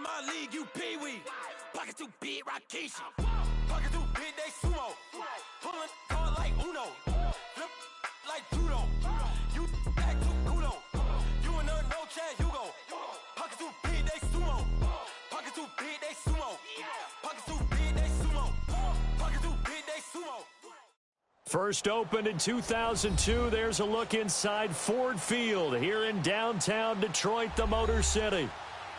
my league, you pee-wee. Pocket too big, Rakishi. Pocket too big, they sumo. Pulling card like Uno. Flip like judo. You act too kudo. You and no chance, you go. Pocket too big, they sumo. Pocket too big, they sumo. Pocket too big, they sumo. Pocket too big, they sumo. First opened in 2002, there's a look inside Ford Field here in downtown Detroit, the Motor City.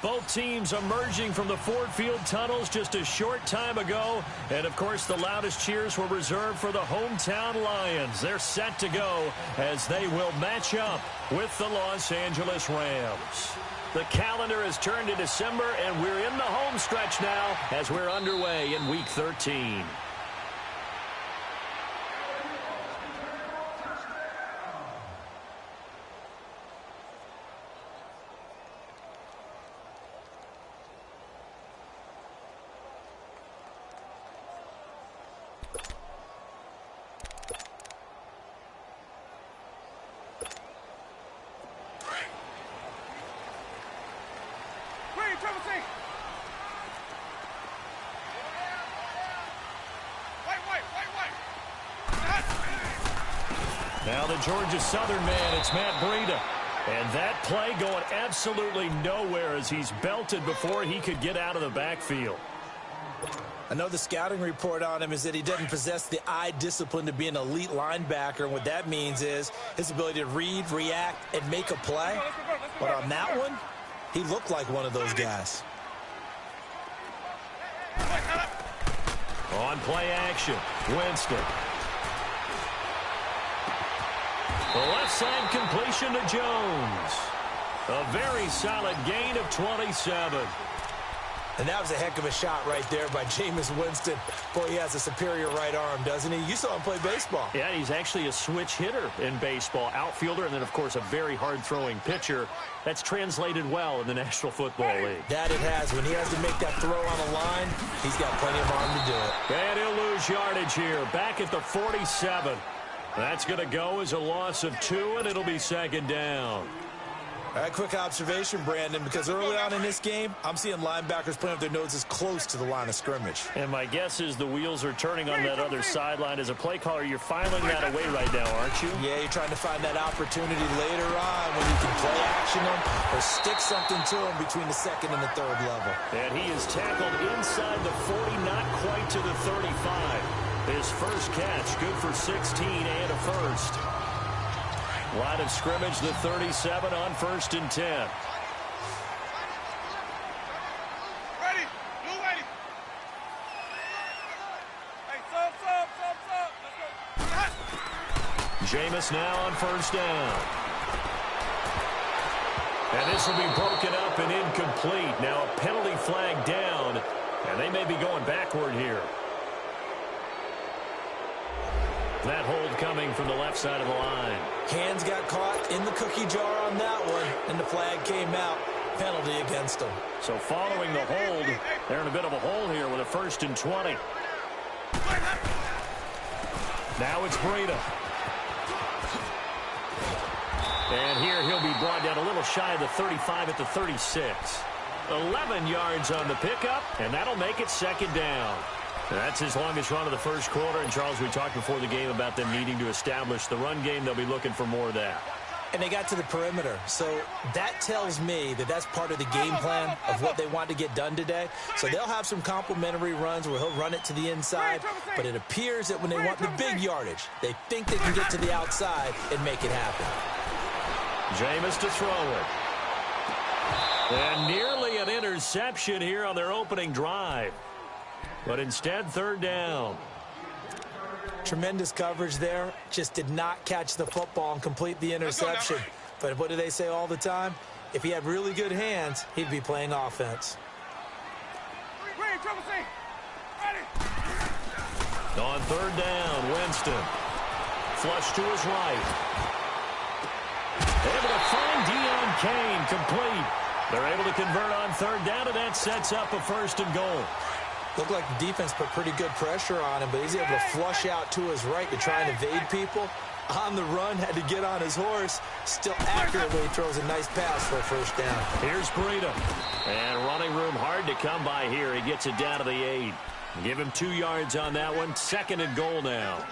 Both teams emerging from the Ford Field tunnels just a short time ago. And, of course, the loudest cheers were reserved for the hometown Lions. They're set to go as they will match up with the Los Angeles Rams. The calendar has turned to December, and we're in the home stretch now as we're underway in Week 13. Now the Georgia Southern man, it's Matt Breida. And that play going absolutely nowhere as he's belted before he could get out of the backfield. I know the scouting report on him is that he doesn't possess the eye discipline to be an elite linebacker. And what that means is his ability to read, react, and make a play. But on that one, he looked like one of those guys. On play action, Winston. The left side completion to Jones. A very solid gain of 27. And that was a heck of a shot right there by Jameis Winston. Boy, he has a superior right arm, doesn't he? You saw him play baseball. Yeah, he's actually a switch hitter in baseball. Outfielder, and then, of course, a very hard-throwing pitcher. That's translated well in the National Football League. That it has. When he has to make that throw on the line, he's got plenty of arm to do it. And he'll lose yardage here. Back at the 47. That's going to go as a loss of 2, and it'll be second down. All right, quick observation, Brandon, because early on in this game, I'm seeing linebackers putting up their noses close to the line of scrimmage. And my guess is the wheels are turning on that other sideline. As a play caller, you're filing that away right now, aren't you? Yeah, you're trying to find that opportunity later on when you can play action them or stick something to them between the second and the third level. And he is tackled inside the 40, not quite to the 35. His first catch, good for 16 and a first. Line of scrimmage, the 37 on 1st and 10. Ready, blue ready. Hey, let's go. Jameis now on 1st down. And this will be broken up and incomplete. Now a penalty flag down, and they may be going backward here. That hold coming from the left side of the line. Hands got caught in the cookie jar on that one, and the flag came out. Penalty against them. So following the hold, they're in a bit of a hole here with a 1st and 20. Now it's Breida. And here he'll be brought down a little shy of the 35 at the 36. 11 yards on the pickup, and that'll make it second down. That's his longest run of the first quarter. And, Charles, we talked before the game about them needing to establish the run game. They'll be looking for more of that. And they got to the perimeter. So that tells me that that's part of the game plan of what they want to get done today. So they'll have some complementary runs where he'll run it to the inside. But it appears that when they want the big yardage, they think they can get to the outside and make it happen. Jameis to throw it. And nearly an interception here on their opening drive. But instead, 3rd down. Tremendous coverage there. Just did not catch the football and complete the interception. But what do they say all the time? If he had really good hands, he'd be playing offense. On 3rd down, Winston. Flush to his right. Able to find Deion Kane, complete. They're able to convert on 3rd down, and that sets up a 1st and goal. Looked like the defense put pretty good pressure on him, but he's able to flush out to his right to try and evade people. On the run, had to get on his horse. Still accurately throws a nice pass for a 1st down. Here's Breida. And running room hard to come by here. He gets it down to the 8. Give him 2 yards on that one. 2nd and goal now.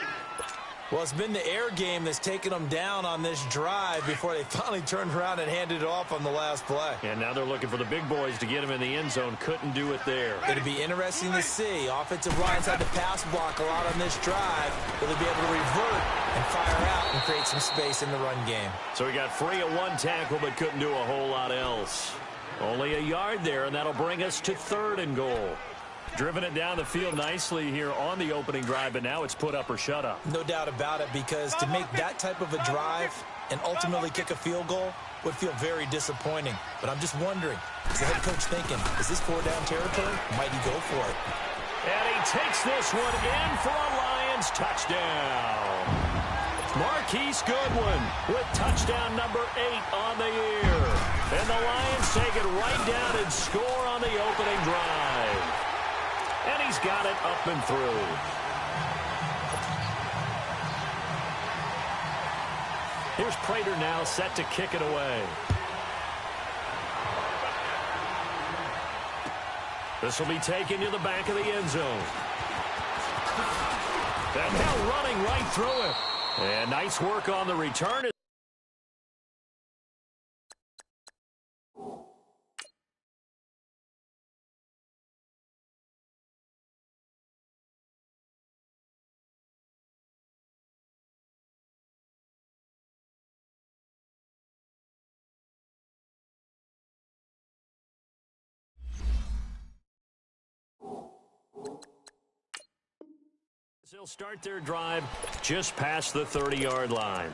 Well, it's been the air game that's taken them down on this drive before they finally turned around and handed it off on the last play. And now they're looking for the big boys to get him in the end zone. Couldn't do it there. It'll be interesting to see. Offensive lines had to pass block a lot on this drive. Will they be able to revert and fire out and create some space in the run game? So he got free of 1 tackle but couldn't do a whole lot else. Only a yard there, and that'll bring us to 3rd and goal. Driven it down the field nicely here on the opening drive, but now it's put up or shut up. No doubt about it, because to make that type of a drive and ultimately kick a field goal would feel very disappointing. But I'm just wondering, is the head coach thinking, is this 4-down territory? Might he go for it? And he takes this one in for a Lions touchdown. Marquise Goodwin with touchdown number 8 on the year. And the Lions take it right down and score on the opening drive. And he's got it up and through. Here's Prater now set to kick it away. This will be taken to the back of the end zone. And now running right through it. And nice work on the return. They'll start their drive just past the 30-yard line.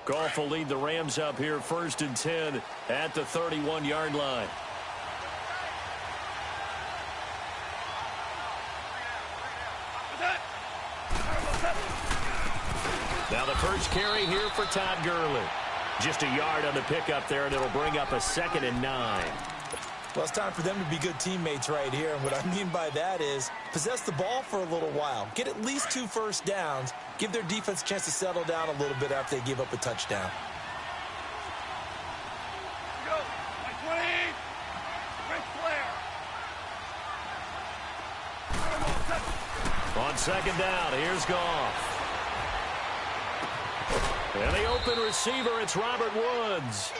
Goff will lead the Rams up here 1st and 10 at the 31-yard line. Now the first carry here for Todd Gurley. Just a yard on the pickup there, and it'll bring up a 2nd and 9. Well, it's time for them to be good teammates right here. And what I mean by that is possess the ball for a little while. Get at least 2 first downs. Give their defense a chance to settle down a little bit after they give up a touchdown. Go. 20. Ric Flair. On 2nd down, here's Goff. And the open receiver, it's Robert Woods.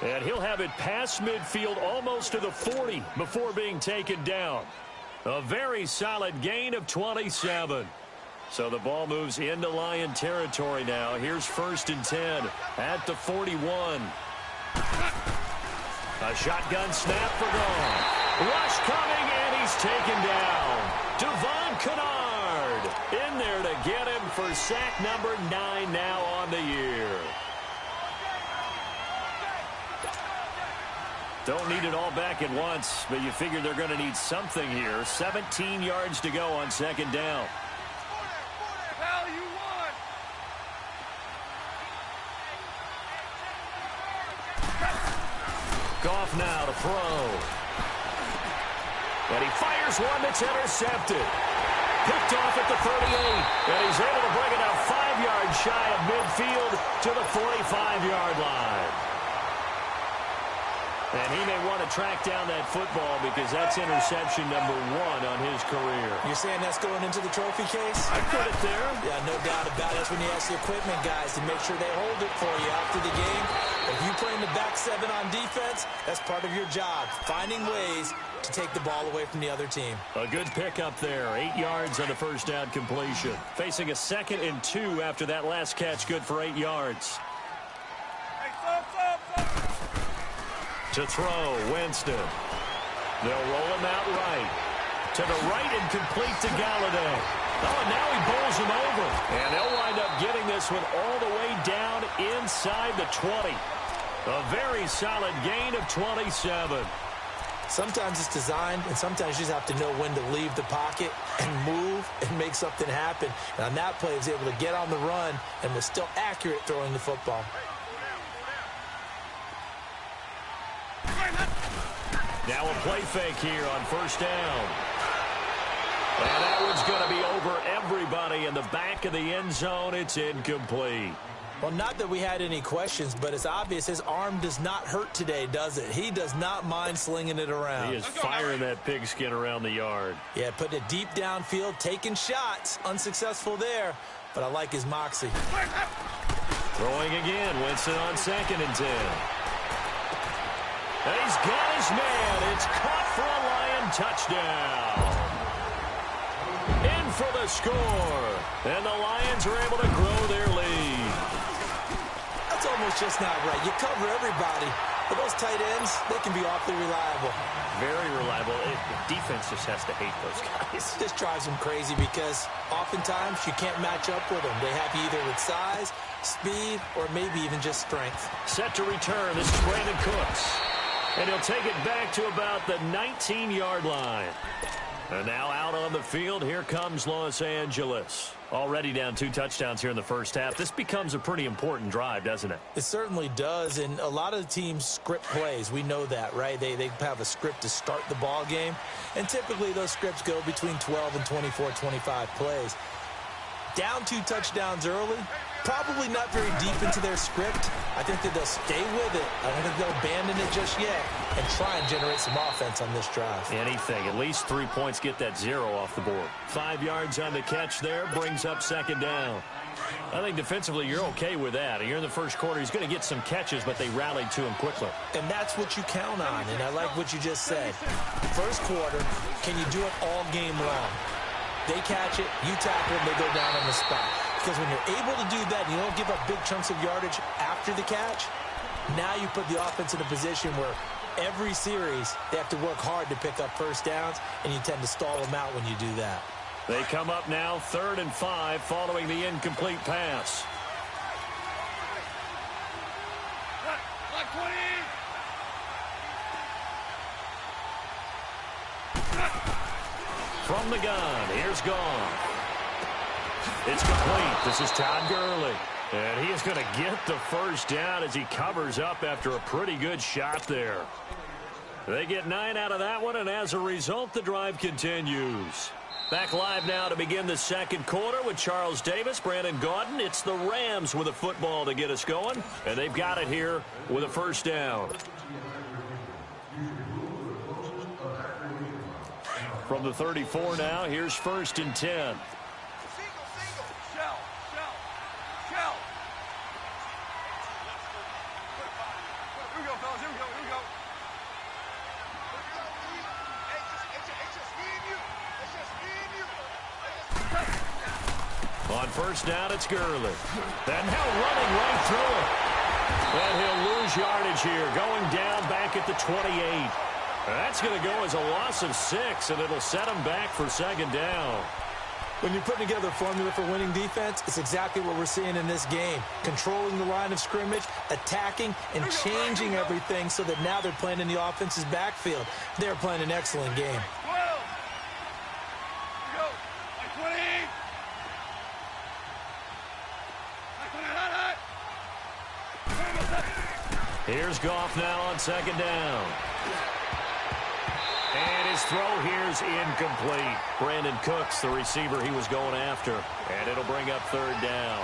And he'll have it past midfield almost to the 40 before being taken down. A very solid gain of 27. So the ball moves into Lion territory now. Here's 1st and 10 at the 41. A shotgun snap for Goff. Rush coming, and he's taken down. Devon Kennard in there to get him for sack number 9 now on the year. Don't need it all back at once, but you figure they're going to need something here. 17 yards to go on 2nd down. Goff now to throw. And he fires one that's intercepted. Picked off at the 38. And he's able to bring it out 5 yards shy of midfield to the 45-yard line. And he may want to track down that football because that's interception number 1 on his career. You're saying that's going into the trophy case? I put it there. Yeah, no doubt about it. That's when you ask the equipment guys to make sure they hold it for you after the game. If you play in the back 7 on defense, that's part of your job, finding ways to take the ball away from the other team. A good pickup there. 8 yards on the first down completion. Facing a 2nd and 2 after that last catch, good for 8 yards. To throw, Winston. They'll roll him out right. To the right and complete to Galladay. Oh, and now he bowls him over. And they'll wind up getting this one all the way down inside the 20. A very solid gain of 27. Sometimes it's designed, and sometimes you just have to know when to leave the pocket and move and make something happen. And on that play, he was able to get on the run and was still accurate throwing the football. Now a play fake here on 1st down. And that one's going to be over everybody. in the back of the end zone. It's incomplete. Well, not that we had any questions, but it's obvious his arm does not hurt today, does it? He does not mind slinging it around. He is firing that pigskin around the yard. Yeah, putting it deep downfield, taking shots. Unsuccessful there, but I like his moxie. Throwing again. Winston on 2nd and 10. He's got his man. It's caught for a Lion touchdown. In for the score. And the Lions are able to grow their lead. That's almost just not right. You cover everybody. But those tight ends, they can be awfully reliable. Very reliable. Defense just has to hate those guys. This drives them crazy because oftentimes you can't match up with them. They have you either with size, speed, or maybe even just strength. Set to return. This is Brandon Cooks. And he'll take it back to about the 19-yard line. And now out on the field, here comes Los Angeles. Already down 2 touchdowns here in the first half. This becomes a pretty important drive, doesn't it? It certainly does, and a lot of the teams script plays. We know that, right? They have a script to start the ball game, and typically those scripts go between 12 and 24, 25 plays. Down 2 touchdowns early, probably not very deep into their script. I think that they'll stay with it. I don't think they'll abandon it just yet and try and generate some offense on this drive. Anything. At least 3 points, get that 0 off the board. 5 yards on the catch there, brings up 2nd down. I think defensively you're okay with that. Here in the first quarter, he's going to get some catches, but they rallied to him quickly. And that's what you count on, and I like what you just said. First quarter, can you do it all game long? They catch it, you tackle them, they go down on the spot. Because when you're able to do that and you don't give up big chunks of yardage after the catch, now you put the offense in a position where every series they have to work hard to pick up first downs, and you tend to stall them out when you do that. They come up now 3rd and 5 following the incomplete pass. Like 20. From the gun, here's Goff. It's complete. This is Todd Gurley. And he is going to get the first down as he covers up after a pretty good shot there. They get 9 out of that one, and as a result, the drive continues. Back live now to begin the second quarter with Charles Davis, Brandon Gaudin. It's the Rams with a football to get us going, and they've got it here with a first down. From the 34 now, here's 1st and 10. On first down, it's Gurley. And now running right through it. And he'll lose yardage here, going down back at the 28. That's going to go as a loss of 6, and it'll set him back for 2nd down. When you're putting together a formula for winning defense, it's exactly what we're seeing in this game. Controlling the line of scrimmage, attacking, and changing everything so that now they're playing in the offense's backfield. They're playing an excellent game. 12. Here we go. Like 20. Here's Goff now on 2nd down. And his throw here's incomplete. Brandon Cooks, the receiver he was going after. And it'll bring up 3rd down.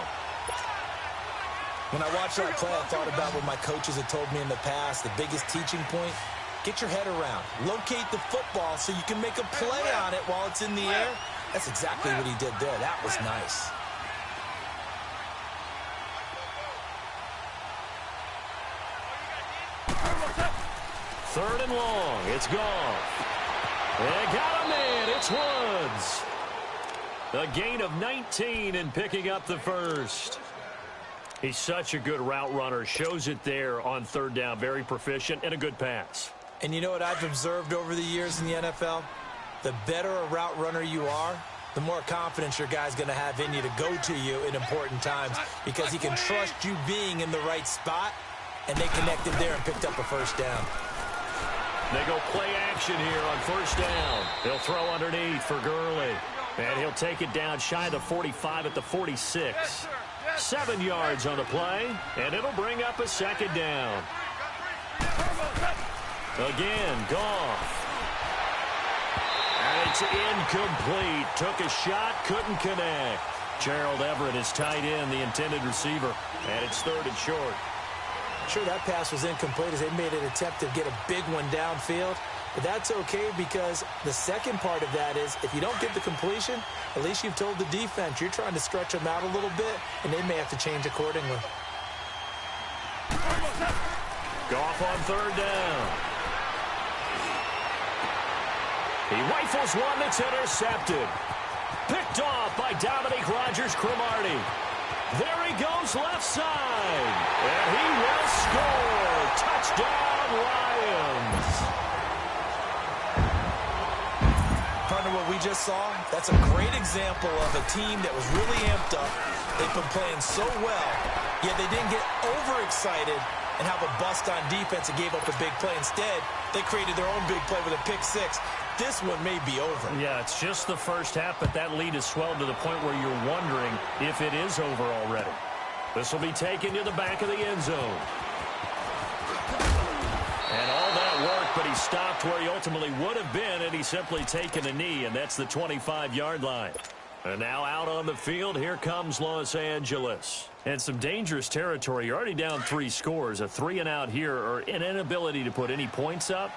When I watched that play, I thought about what my coaches had told me in the past. The biggest teaching point, get your head around. Locate the football so you can make a play on it while it's in the air. That's exactly what he did there. That was nice. Third and long. It's Goff. They got a man. It's Woods. A gain of 19 and picking up the first. He's such a good route runner. Shows it there on 3rd down. Very proficient and a good pass. And you know what I've observed over the years in the NFL? The better a route runner you are, the more confidence your guy's going to have in you to go to you in important times because he can trust you being in the right spot, and they connected there and picked up a first down. They go play action here on 1st down. They'll throw underneath for Gurley. And he'll take it down shy of the 45 at the 46. 7 yards on the play, and it'll bring up a 2nd down. Again, Goff. And it's incomplete. Took a shot, couldn't connect. Gerald Everett is tight end, the intended receiver, and it's 3rd and short. Sure, that pass was incomplete as they made an attempt to get a big one downfield. But that's okay because the second part of that is if you don't get the completion, at least you've told the defense you're trying to stretch them out a little bit, and they may have to change accordingly. Goff on 3rd down. He rifles one that's intercepted. Picked off by Dominique Rodgers-Cromartie. There he goes left side. And he will score. Touchdown, Lions. Partner, what we just saw, that's a great example of a team that was really amped up. They've been playing so well, yet they didn't get overexcited and have a bust on defense and gave up a big play. Instead, they created their own big play with a pick six. This one may be over. Yeah, it's just the first half, but that lead has swelled to the point where you're wondering if it is over already. This will be taken to the back of the end zone. And all that work, but he stopped where he ultimately would have been, and he's simply taken a knee, and that's the 25-yard line. And now out on the field, here comes Los Angeles. And some dangerous territory. You're already down 3 scores. A 3-and-out here, or an inability to put any points up.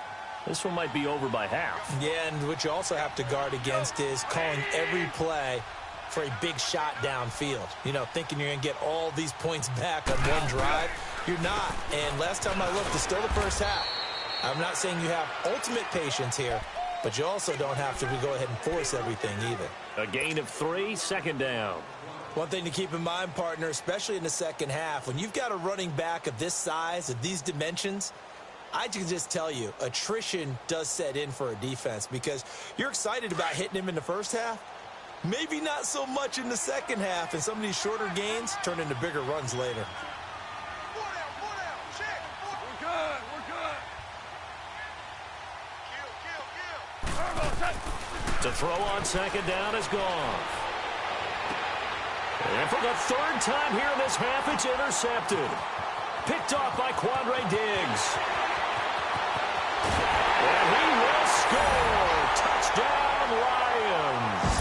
This one might be over by half. Yeah, and what you also have to guard against is calling every play for a big shot downfield. You know, thinking you're going to get all these points back on one drive. You're not. And last time I looked, it's still the first half. I'm not saying you have ultimate patience here, but you also don't have to go ahead and force everything either. A gain of 3, 2nd down. One thing to keep in mind, partner, especially in the second half, when you've got a running back of this size, of these dimensions, I can just tell you, attrition does set in for a defense because you're excited about hitting him in the first half. Maybe not so much in the second half, and some of these shorter gains turn into bigger runs later. Check. We're good. To throw on 2nd down is gone. And for the 3rd time here in this half, it's intercepted. Picked off by Quandre Diggs. And he will score. Touchdown, Lions.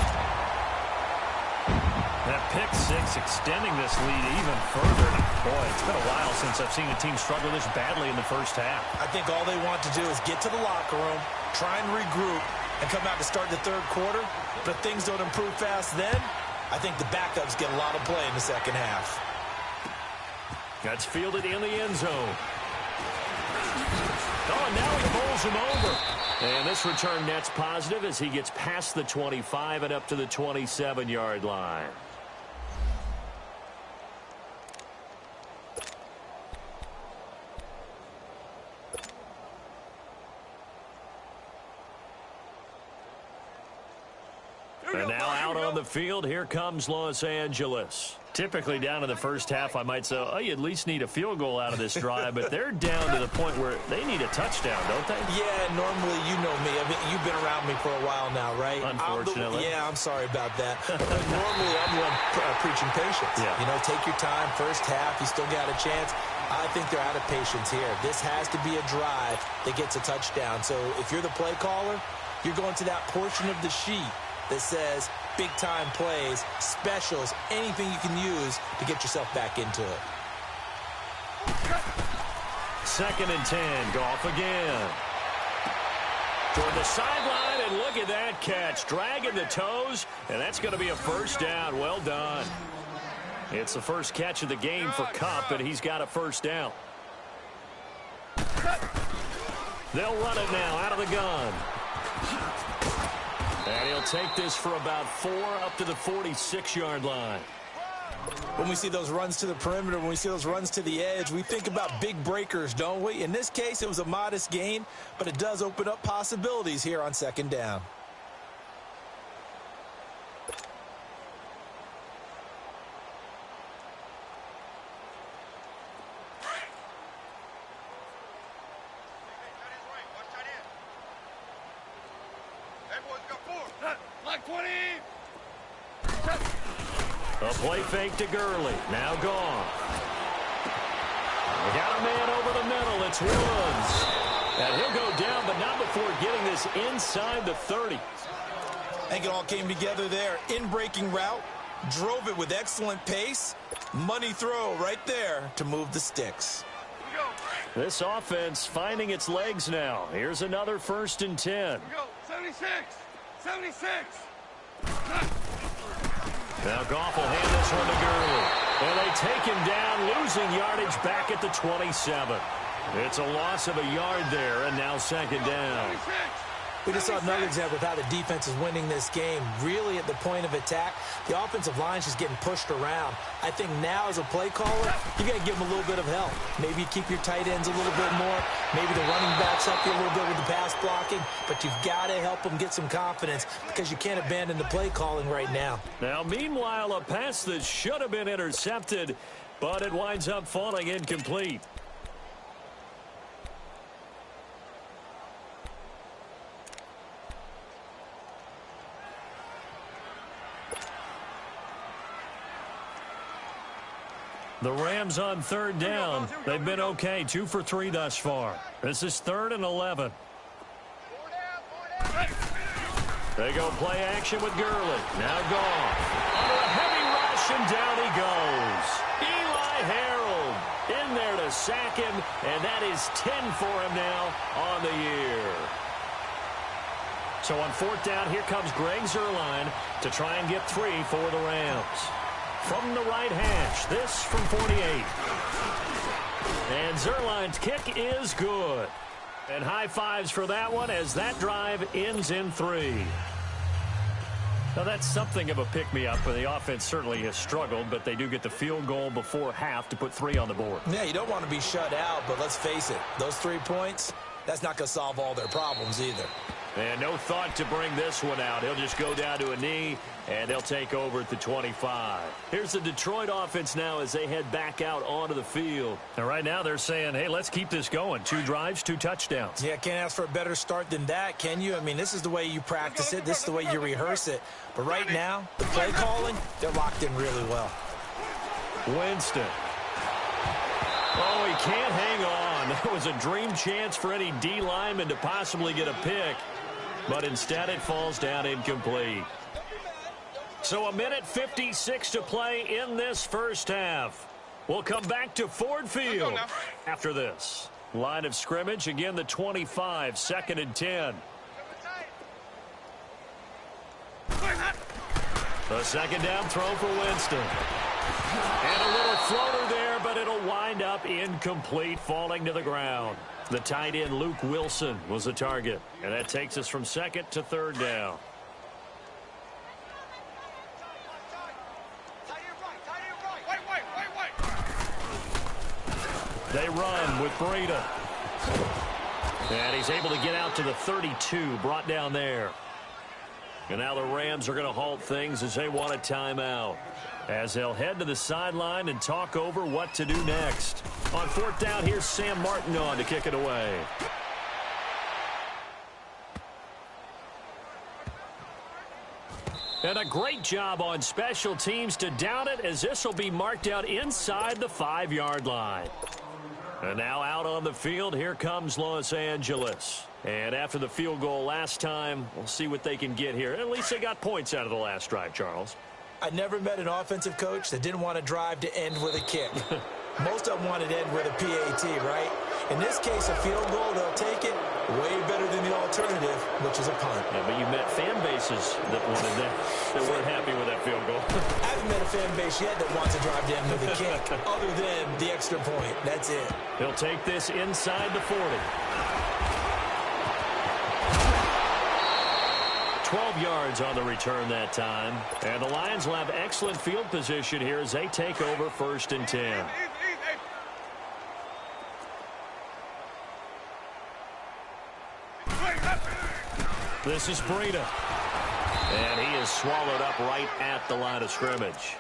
That pick six extending this lead even further. Boy, it's been a while since I've seen a team struggle this badly in the first half. I think all they want to do is get to the locker room, try and regroup, and come out to start the 3rd quarter. But if things don't improve fast then, I think the backups get a lot of play in the second half. That's fielded in the end zone. Oh, and now he bowls him over. And this return net's positive as he gets past the 25 and up to the 27-yard line. And now out on the field, here comes Los Angeles. Typically down in the first half, I might say, oh, you at least need a field goal out of this drive, but they're down to the point where they need a touchdown, don't they? Yeah, normally, you know me. I mean, you've been around me for a while now, right? Unfortunately. I'm sorry about that. But normally, I'm the one preaching patience. Yeah. You know, take your time. First half, you still got a chance. I think they're out of patience here. This has to be a drive that gets a touchdown. So if you're the play caller, you're going to that portion of the sheet that says big-time plays, specials, anything you can use to get yourself back into it. 2nd and 10, Goff again. Toward the sideline, and look at that catch. Dragging the toes, and that's going to be a 1st down. Well done. It's the first catch of the game for Kupp, and he's got a 1st down. They'll run it now out of the gun. And he'll take this for about 4 up to the 46-yard line. When we see those runs to the perimeter, when we see those runs to the edge, we think about big breakers, don't we? In this case, it was a modest gain, but it does open up possibilities here on 2nd down. A play fake to Gurley. Now gone. We got a man over the middle. It's Woods. And he'll go down, but not before getting this inside the 30. I think it all came together there. In-breaking route, Drove it with excellent pace. Money throw right there to move the sticks. This offense finding its legs now. Here's another 1st and 10. Here we go. 76. 76. Now Goff will hand this one to Gurley. And they take him down, losing yardage back at the 27. It's a loss of a yard there, and now 2nd down. 76. We just saw another example of how the defense is winning this game. Really at the point of attack, the offensive line's just getting pushed around. I think now as a play caller, you got to give them a little bit of help. Maybe you keep your tight ends a little bit more. Maybe the running backs help you a little bit with the pass blocking. But you've got to help them get some confidence because you can't abandon the play calling right now. Now, meanwhile, a pass that should have been intercepted, but it winds up falling incomplete. The Rams on 3rd down. They've been okay, 2 for 3 thus far. This is 3rd and 11. They go play action with Gurley. Now Goff. Under a heavy rush, and down he goes. Eli Harold in there to sack him, and that is 10 for him now on the year. So on 4th down, here comes Greg Zuerlein to try and get 3 for the Rams. From the right hash, this from 48. And Zuerlein's kick is good. And high fives for that one as that drive ends in 3. Now that's something of a pick-me-up, where the offense certainly has struggled, but they do get the field goal before half to put 3 on the board. Yeah, you don't want to be shut out, but let's face it, those 3 points, that's not going to solve all their problems either. And no thought to bring this one out. He'll just go down to a knee, and they'll take over at the 25. Here's the Detroit offense now as they head back out onto the field. And right now they're saying, hey, let's keep this going. 2 drives, 2 touchdowns. Yeah, can't ask for a better start than that, can you? I mean, this is the way you practice it. This is the way you rehearse it. But right now, the play calling, they're locked in really well. Winston. Oh, he can't hang on. That was a dream chance for any D lineman to possibly get a pick. But instead it falls down incomplete. So 1:56 to play in this first half. We'll come back to Ford Field after this. Line of scrimmage, again the 25, 2nd and 10. The 2nd down throw for Winston. And a little floater there, but it'll wind up incomplete, falling to the ground. The tight end, Luke Wilson, was the target. And that takes us from 2nd to 3rd down. They run with Breida. And he's able to get out to the 32, brought down there. And now the Rams are going to halt things as they want a timeout, as they'll head to the sideline and talk over what to do next. On 4th down, here's Sam Martin on to kick it away. And a great job on special teams to down it, as this will be marked out inside the 5-yard line. And now out on the field, here comes Los Angeles. And after the field goal last time, we'll see what they can get here. At least they got points out of the last drive, Charles. I never met an offensive coach that didn't want to drive to end with a kick. Most of them wanted to end with a PAT, right? In this case, a field goal, they'll take it way better than the alternative, which is a punt. Yeah, but you met fan bases that wanted that, that weren't happy with that field goal. I haven't met a fan base yet that wants to drive to end with a kick, other than the extra point. That's it. He'll take this inside the 40. 12 yards on the return that time. And the Lions will have excellent field position here as they take over 1st and 10. This is Breida. And he is swallowed up right at the line of scrimmage.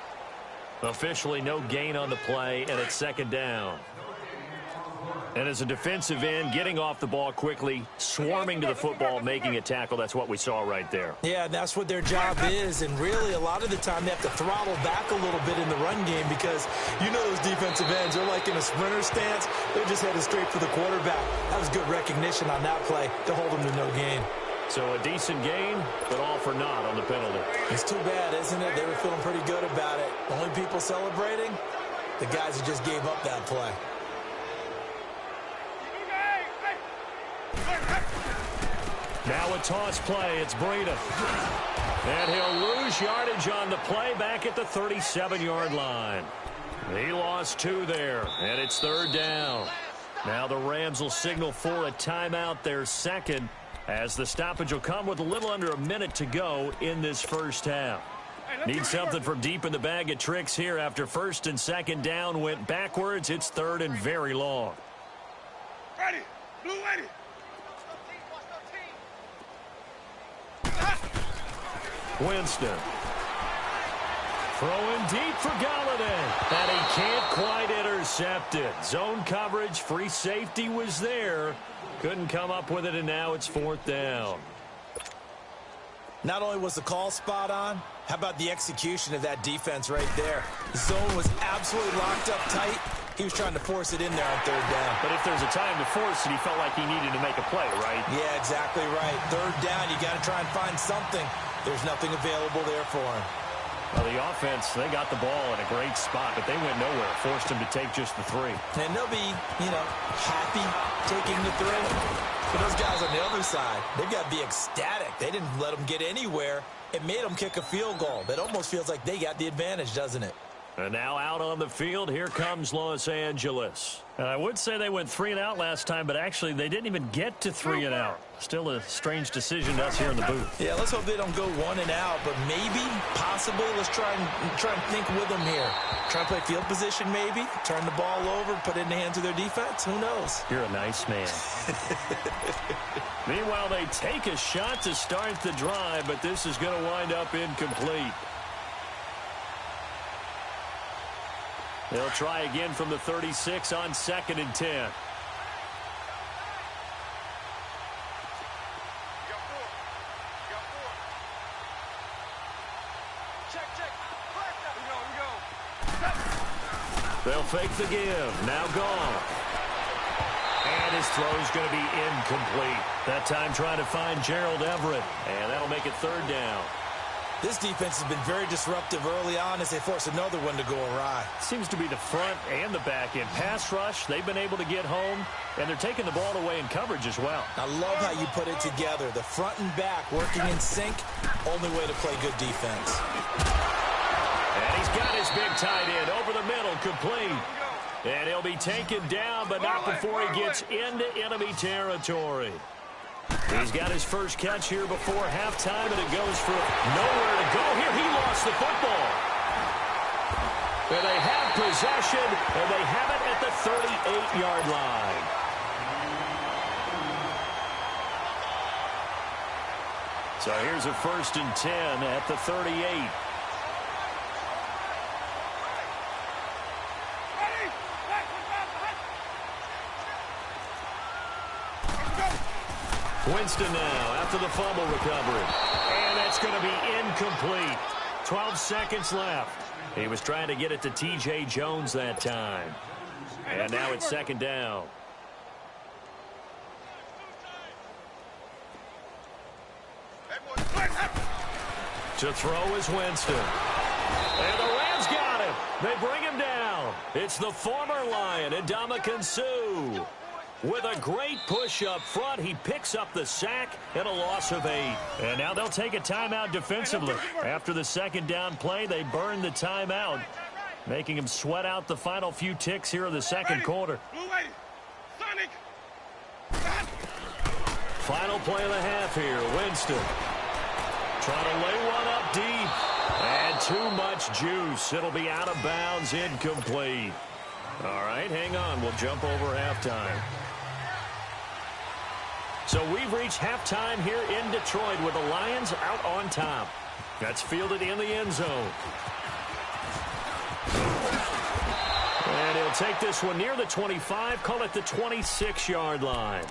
Officially no gain on the play, and it's 2nd down. And as a defensive end, getting off the ball quickly, swarming to the football, making a tackle, that's what we saw right there. Yeah, that's what their job is, and really a lot of the time they have to throttle back a little bit in the run game because you know those defensive ends, they're like in a sprinter stance. They're just headed straight for the quarterback. That was good recognition on that play to hold them to no gain. So a decent gain, but all for naught on the penalty. It's too bad, isn't it? They were feeling pretty good about it. Only people celebrating, the guys who just gave up that play. Now a toss play. It's Breida. And he'll lose yardage on the play back at the 37-yard line. He lost 2 there, and it's 3rd down. Now the Rams will signal for a timeout, their second, as the stoppage will come with a little under a minute to go in this first half. Need something from deep in the bag of tricks here after 1st and 2nd down went backwards. It's 3rd and very long. Ready. Blue ready. Winston. Throwing deep for Galladay. And he can't quite intercept it. Zone coverage, free safety was there. Couldn't come up with it, and now it's 4th down. Not only was the call spot on, how about the execution of that defense right there? The zone was absolutely locked up tight. He was trying to force it in there on 3rd down. But if there's a time to force it, he felt like he needed to make a play, right? Yeah, exactly right. 3rd down, you got to try and find something. There's nothing available there for him. Well, the offense, they got the ball in a great spot, but they went nowhere. Forced him to take just the 3. And they'll be, happy taking the 3. But those guys on the other side, they've got to be ecstatic. They didn't let them get anywhere. It made them kick a field goal. That almost feels like they got the advantage, doesn't it? And now out on the field, here comes Los Angeles. And I would say they went 3 and out last time, but actually they didn't even get to 3 and out. Still a strange decision to us here in the booth. Yeah, let's hope they don't go 1 and out, but maybe, possibly, let's try and think with them here. Try and play field position maybe, turn the ball over, put it in the hands of their defense. Who knows? You're a nice man. Meanwhile, they take a shot to start the drive, but this is going to wind up incomplete. They'll try again from the 36 on 2nd and 10. They'll fake the give. Now gone. And his throw's going to be incomplete. That time trying to find Gerald Everett. And that'll make it 3rd down. This defense has been very disruptive early on as they force another one to go awry. Seems to be the front and the back end. Pass rush, they've been able to get home, and they're taking the ball away in coverage as well. I love how you put it together. The front and back working in sync, only way to play good defense. And he's got his big tight end over the middle, complete. And he'll be taken down, but not before he gets into enemy territory. He's got his first catch here before halftime, and it goes for nowhere to go. Here he lost the football. And they have possession, and they have it at the 38-yard line. So here's a 1st and 10 at the 38. Winston now after the fumble recovery. And that's going to be incomplete. 12 seconds left. He was trying to get it to T.J. Jones that time. And now it's 2nd down. To throw is Winston. And the Rams got him. They bring him down. It's the former Lion, Ndamukong Suh. With a great push up front, he picks up the sack and a loss of 8. And now they'll take a timeout defensively. After the 2nd down play, they burn the timeout, making him sweat out the final few ticks here in the 2nd quarter. Final play of the half here. Winston trying to lay one up deep. And too much juice. It'll be out of bounds, incomplete. All right, hang on. We'll jump over halftime. So we've reached halftime here in Detroit with the Lions out on top. That's fielded in the end zone. And he'll take this one near the 25, call it the 26-yard line.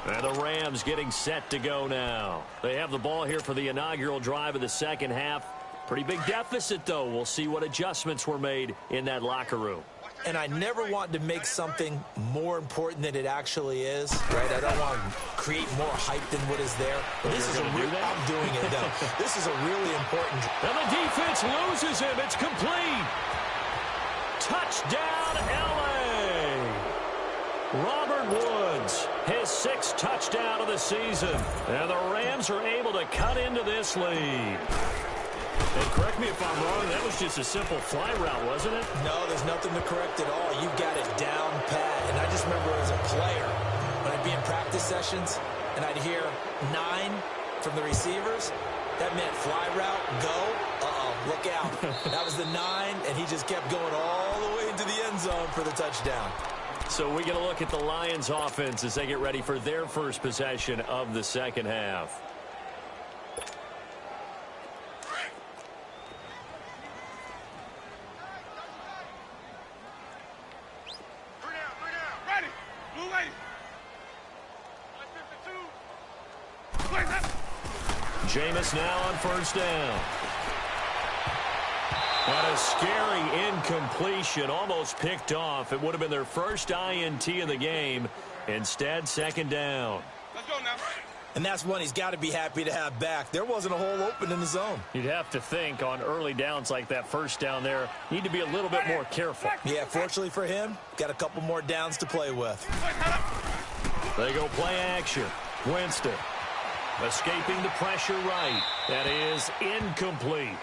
And the Rams getting set to go now. They have the ball here for the inaugural drive of the 2nd half. Pretty big deficit, though. We'll see what adjustments were made in that locker room. and I never want to make something more important than it actually is, right? I don't want to create more hype than what is there. But this is a real, I'm doing it, though. This is a really important. And the defense loses him. It's complete. Touchdown, L.A. Robert Woods, his 6th touchdown of the season. And the Rams are able to cut into this lead. And correct me if I'm wrong, that was just a simple fly route, wasn't it? No, there's nothing to correct at all. You got it down pat. And I just remember as a player, when I'd be in practice sessions, and I'd hear 9 from the receivers, that meant fly route, go, look out. That was the 9, and he just kept going all the way into the end zone for the touchdown. So we get a look at the Lions offense as they get ready for their first possession of the second half. Jameis now on first down. What a scary incompletion, almost picked off. It would have been their first INT in the game. Instead, second down. Let's go now. And that's one he's got to be happy to have back. There wasn't a hole open in the zone. You'd have to think on early downs like that first down there, need to be a little bit more careful. Yeah, fortunately for him, got a couple more downs to play with. They go play action. Winston escaping the pressure right. That is incomplete.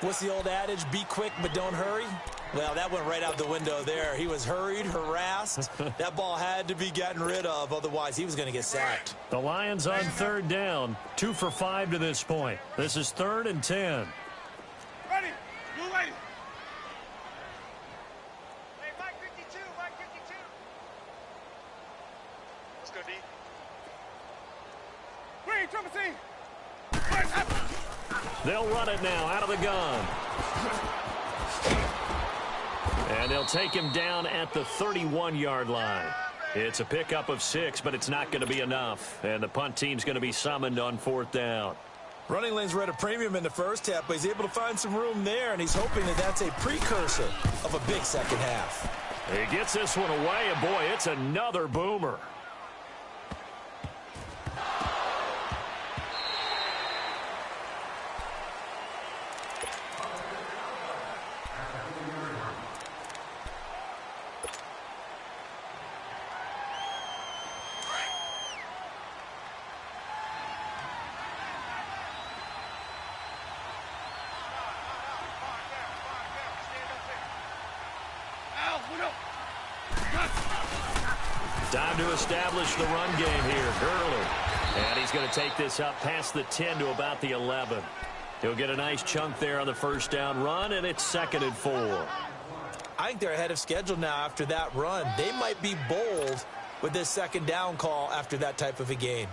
What's the old adage? Be quick, but don't hurry. Well, that went right out the window there. He was hurried, harassed. That ball had to be gotten rid of. Otherwise, he was going to get sacked. The Lions on third down. 2 for 5 to this point. This is 3rd and 10. Ready. Blue lady. Hey, Mike 52. Mike 52. Let's go, D. Green, triple team. They'll run it now out of the gun. And they'll take him down at the 31-yard line. It's a pickup of 6, but it's not going to be enough. And the punt team's going to be summoned on 4th down. Running lanes were at a premium in the first half, but he's able to find some room there, and he's hoping that that's a precursor of a big second half. He gets this one away, and boy, it's another boomer. Time to establish the run game here. Gurley. And he's going to take this up past the 10 to about the 11. He'll get a nice chunk there on the first down run, and it's 2nd and 4. I think they're ahead of schedule now after that run. They might be bold with this second down call after that type of a game.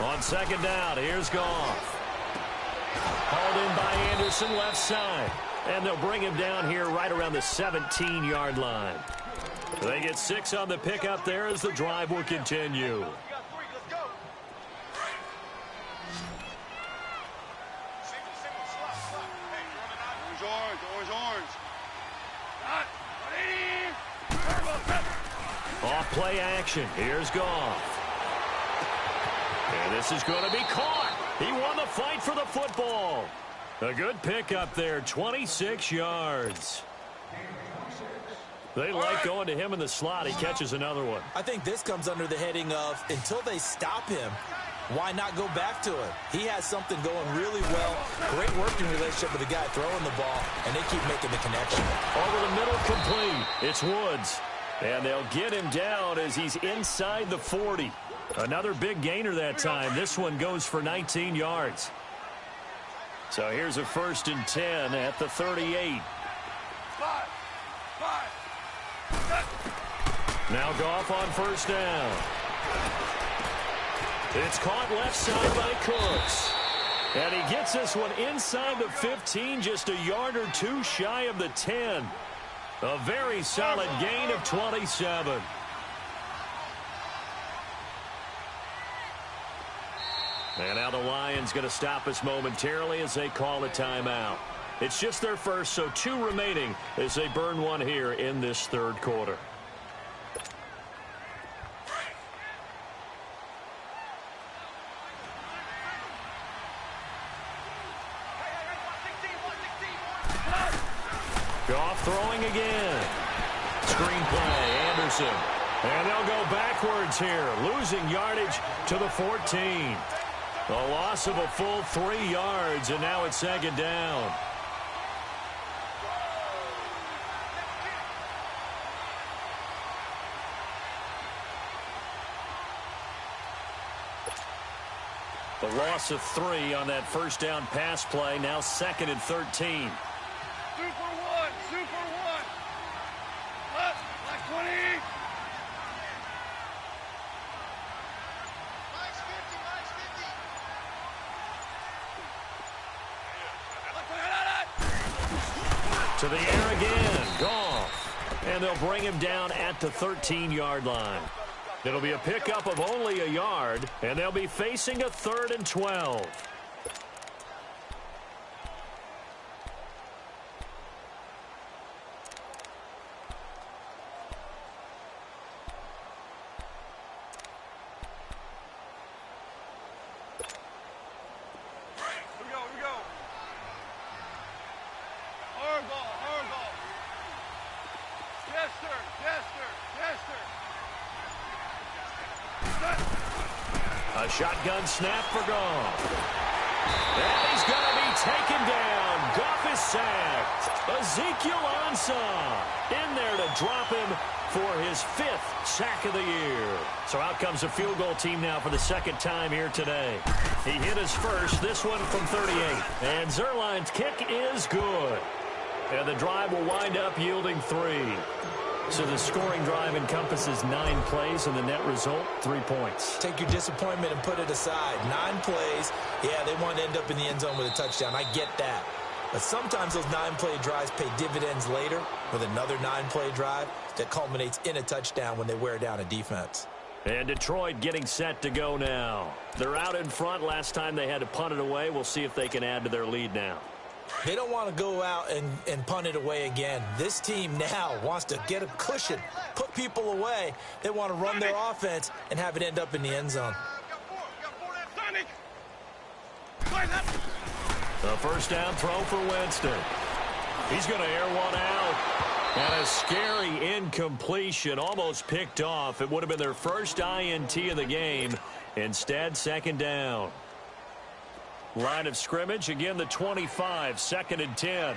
On second down, here's Goff. Hauled in by Anderson, left side. And they'll bring him down here right around the 17-yard line. They get 6 on the pickup there as the drive will continue. Off play action. Here's Goff. And this is going to be caught. He won the fight for the football. A good pickup there, 26 yards. They like going to him in the slot. He catches another one. I think this comes under the heading of until they stop him, why not go back to him? He has something going really well. Great working relationship with the guy throwing the ball, and they keep making the connection. Over the middle, complete. It's Woods. And they'll get him down as he's inside the 40. Another big gainer that time. This one goes for 19 yards. So here's a 1st and 10 at the 38. Now Goff on first down. It's caught left side by Cooks. And he gets this one inside the 15, just a yard or 2 shy of the 10. A very solid gain of 27. And now the Lions going to stop us momentarily as they call a timeout. It's just their first, so 2 remaining as they burn one here in this third quarter. Goff throwing again. Screen play, Anderson. And they'll go backwards here, losing yardage to the 14. A loss of a full 3 yards, and now it's second down. The loss of 3 on that first down pass play, now 2nd and 13. Super one. Up, like 20. To the air again, Goff. And they'll bring him down at the 13-yard line. It'll be a pickup of only a yard, and they'll be facing a 3rd and 12. Here we go. Hard ball. Yes, sir. A shotgun snap for Goff. And he's going to be taken down. Goff is sacked. Ezekiel Ansah in there to drop him for his 5th sack of the year. So out comes a field goal team now for the 2nd time here today. He hit his first, this one from 38. And Zerline's kick is good. And the drive will wind up yielding 3. So the scoring drive encompasses 9 plays, and the net result, 3 points. Take your disappointment and put it aside. 9 plays, yeah, they want to end up in the end zone with a touchdown. I get that. But sometimes those 9-play drives pay dividends later with another 9-play drive that culminates in a touchdown when they wear down a defense. And Detroit getting set to go now. They're out in front. Last time they had to punt it away. We'll see if they can add to their lead now. They don't want to go out and punt it away again. This team now wants to get a cushion, put people away. They want to run their offense and have it end up in the end zone. The first down throw for Winston. He's going to air one out. And a scary incompletion, almost picked off. It would have been their first INT of the game. Instead, 2nd down. Line of scrimmage, again the 25, 2nd and 10.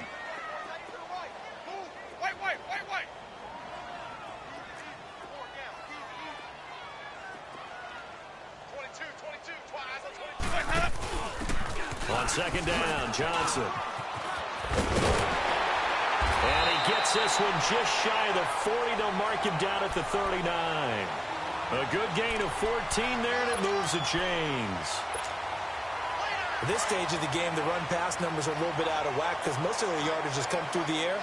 On 2nd down, Johnson. And he gets this one just shy of the 40. They'll mark him down at the 39. A good gain of 14 there, and it moves the chains. At this stage of the game, the run-pass numbers are a little bit out of whack because most of their yardage has come through the air.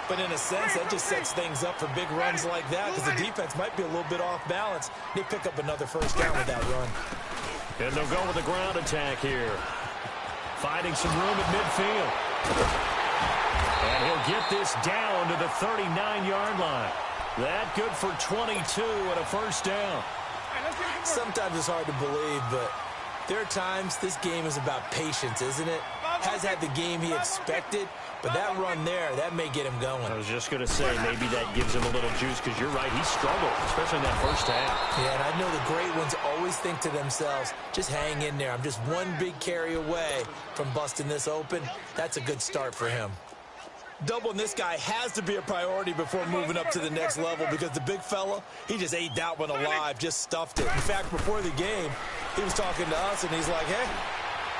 But in a sense, that just sets things up for big runs like that because the defense might be a little bit off balance. They pick up another first down with that run. And they'll go with the ground attack here. Finding some room at midfield. And he'll get this down to the 39-yard line. That good for 22 and a first down. Sometimes it's hard to believe, but there are times this game is about patience, isn't it? Has had the game he expected, but that run there, that may get him going. I was just going to say, maybe that gives him a little juice, because you're right, he struggled, especially in that first half. Yeah, and I know the great ones always think to themselves, just hang in there. I'm just one big carry away from busting this open. That's a good start for him. Doubling this guy has to be a priority before moving up to the next level because the big fella, he just ate that one alive, just stuffed it. In fact, before the game, he was talking to us, and he's like, hey,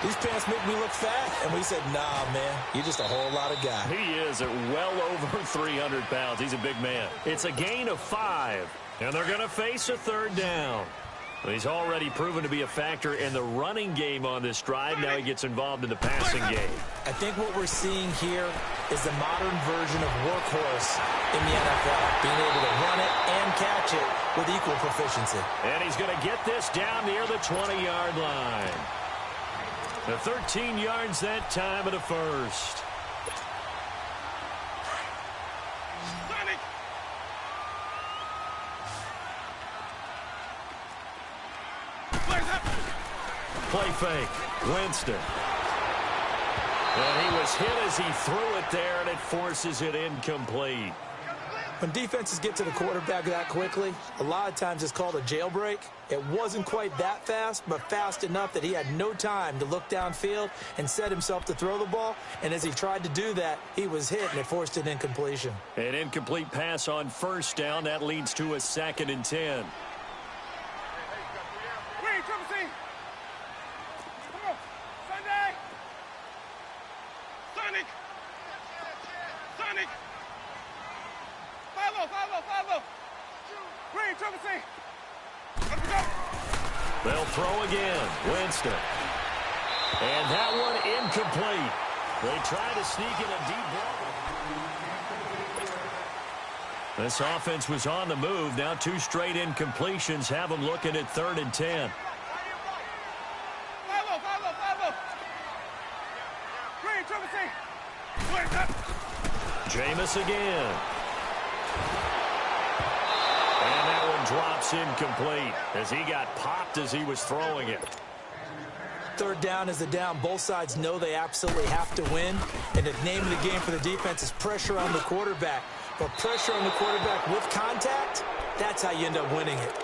these pants make me look fat. And we said, nah, man, you're just a whole lot of guy. He is at well over 300 pounds. He's a big man. It's a gain of 5, and they're going to face a 3rd down. He's already proven to be a factor in the running game on this drive. Now he gets involved in the passing game. I think what we're seeing here is the modern version of workhorse in the NFL, being able to run it and catch it with equal proficiency. And he's going to get this down near the 20-yard line. The 13 yards that time of the first. Play fake. Winston. And he was hit as he threw it there, and it forces it incomplete. When defenses get to the quarterback that quickly, a lot of times it's called a jailbreak. It wasn't quite that fast, but fast enough that he had no time to look downfield and set himself to throw the ball. And as he tried to do that, he was hit, and it forced an incompletion. An incomplete pass on first down. That leads to a 2nd and 10. They'll throw again. Winston. And that one incomplete. They try to sneak in a deep ball. This offense was on the move. Now 2 straight incompletions have them looking at 3rd and 10. Jameis again. And that one drops incomplete as he got popped as he was throwing it. 3rd down is the down. Both sides know they absolutely have to win. And the name of the game for the defense is pressure on the quarterback. But pressure on the quarterback with contact, that's how you end up winning it.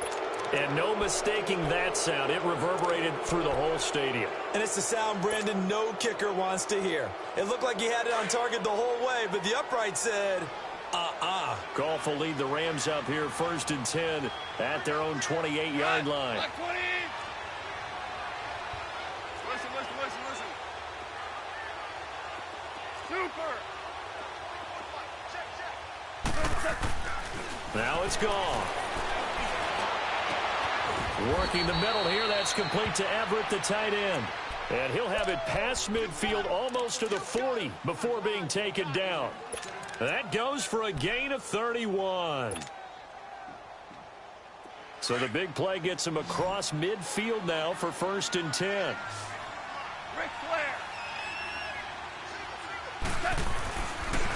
And no mistaking that sound. It reverberated through the whole stadium. And it's the sound, Brandon, no kicker wants to hear. It looked like he had it on target the whole way, but the upright said, Goff will lead the Rams up here 1st and 10 at their own 28-yard line. Listen. Super. Now it's gone. Working the middle here. That's complete to Everett, the tight end. And he'll have it past midfield almost to the 40 before being taken down. That goes for a gain of 31. So the big play gets him across midfield now for 1st and 10.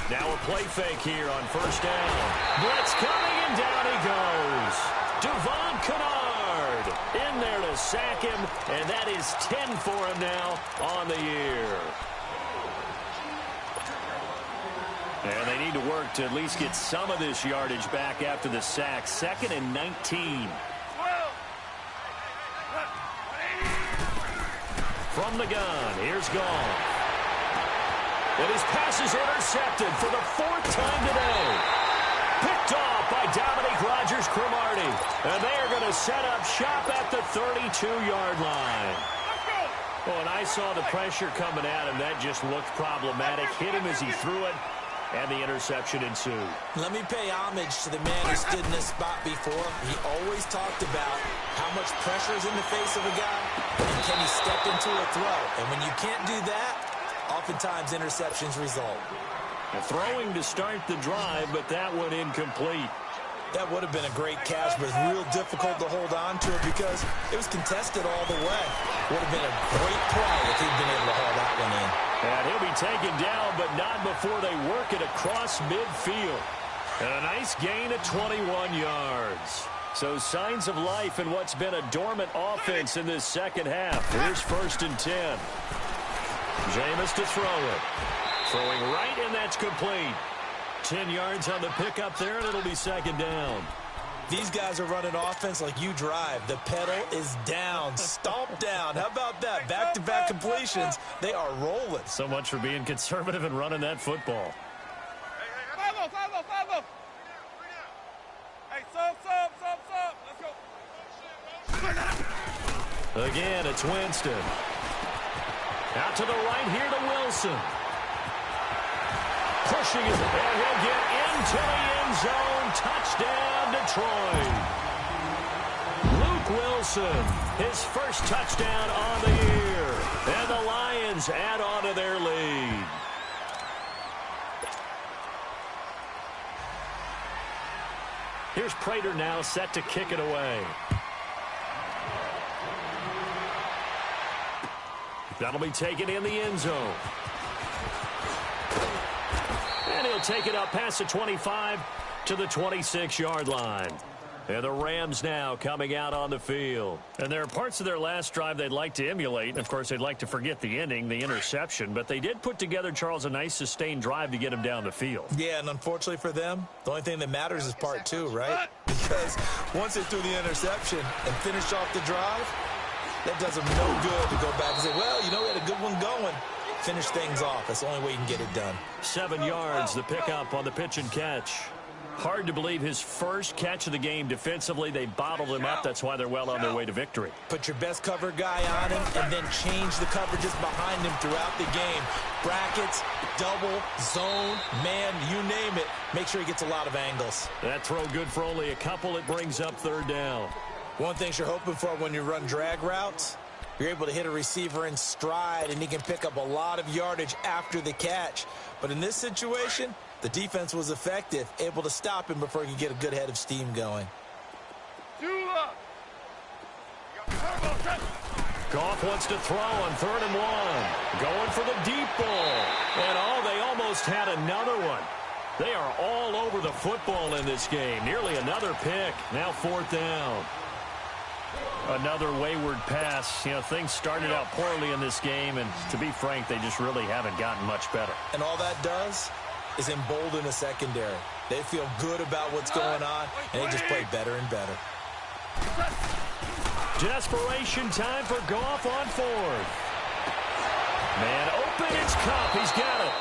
Now a play fake here on 1st down. Blitz coming, and down he goes. Devon Kennard in there to sack him, and that is 10 for him now on the year. And they need to work to at least get some of this yardage back after the sack. 2nd and 19. From the gun, here's Goff. And his pass is intercepted for the 4th time today. Picked off by Dominique Rodgers-Cromartie. And they are going to set up shop at the 32-yard line. Oh, and I saw the pressure coming at him. That just looked problematic. Hit him as he threw it, and the interception ensued. Let me pay homage to the man who stood in this spot before. He always talked about how much pressure is in the face of a guy, and can he step into a throw. And when you can't do that, oftentimes interceptions result. Throwing to start the drive, but that one incomplete. That would have been a great catch, but it's real difficult to hold on to it because it was contested all the way. Would have been a great play if he'd been able to haul that one in. And he'll be taken down, but not before they work it across midfield. And a nice gain of 21 yards. So signs of life in what's been a dormant offense in this second half. Here's 1st and 10. Jameis to throw it. Throwing right, and that's complete. 10 yards on the pickup there, and it'll be 2nd down. These guys are running offense like you drive. The pedal is down, stomped down. How about that? Back-to-back completions. They are rolling. So much for being conservative and running that football. Hey, sub. Let's go. Again, it's Winston. Out to the right here to Wilson. Pushing it, and he'll get into the end zone. Touchdown, Detroit. Luke Wilson, his first touchdown on the year. And the Lions add on to their lead. Here's Prater now set to kick it away. That'll be taken in the end zone. And he'll take it up past the 25 to the 26-yard line. And the Rams now coming out on the field. And there are parts of their last drive they'd like to emulate. And, of course, they'd like to forget the ending, the interception. But they did put together, Charles, a nice sustained drive to get him down the field. Yeah, and unfortunately for them, the only thing that matters is part two, right? Because once they threw the interception and finished off the drive, that does them no good to go back and say, well, you know, we had a good one going. Finish things off. That's the only way you can get it done. 7 yards, the pickup on the pitch and catch. Hard to believe his first catch of the game defensively. They bottled him up. That's why they're well on their way to victory. Put your best cover guy on him and then change the coverages behind him throughout the game. Brackets, double, zone, man, you name it. Make sure he gets a lot of angles. That throw good for only a couple. It brings up third down. One thing you're hoping for when you run drag routes, you're able to hit a receiver in stride and he can pick up a lot of yardage after the catch. But in this situation, the defense was effective, able to stop him before he could get a good head of steam going. Goff wants to throw on 3rd and 1. Going for the deep ball. And they almost had another one. They are all over the football in this game. Nearly another pick. Now 4th down. Another wayward pass. You know, things started out poorly in this game, and to be frank, they just really haven't gotten much better. And all that does is embolden a secondary. They feel good about what's going on, and they just play better and better. Desperation time for Goff on 4th. Man open, it's Kupp. He's got it.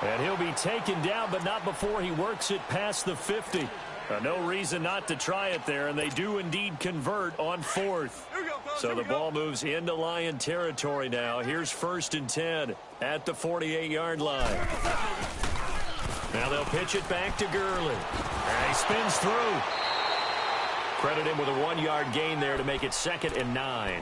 And he'll be taken down, but not before he works it past the 50. No reason not to try it there, and they do indeed convert on 4th. So the ball moves into Lion territory now. Here's 1st and 10 at the 48-yard line. Now they'll pitch it back to Gurley. And he spins through. Credit him with a 1-yard gain there to make it 2nd and 9.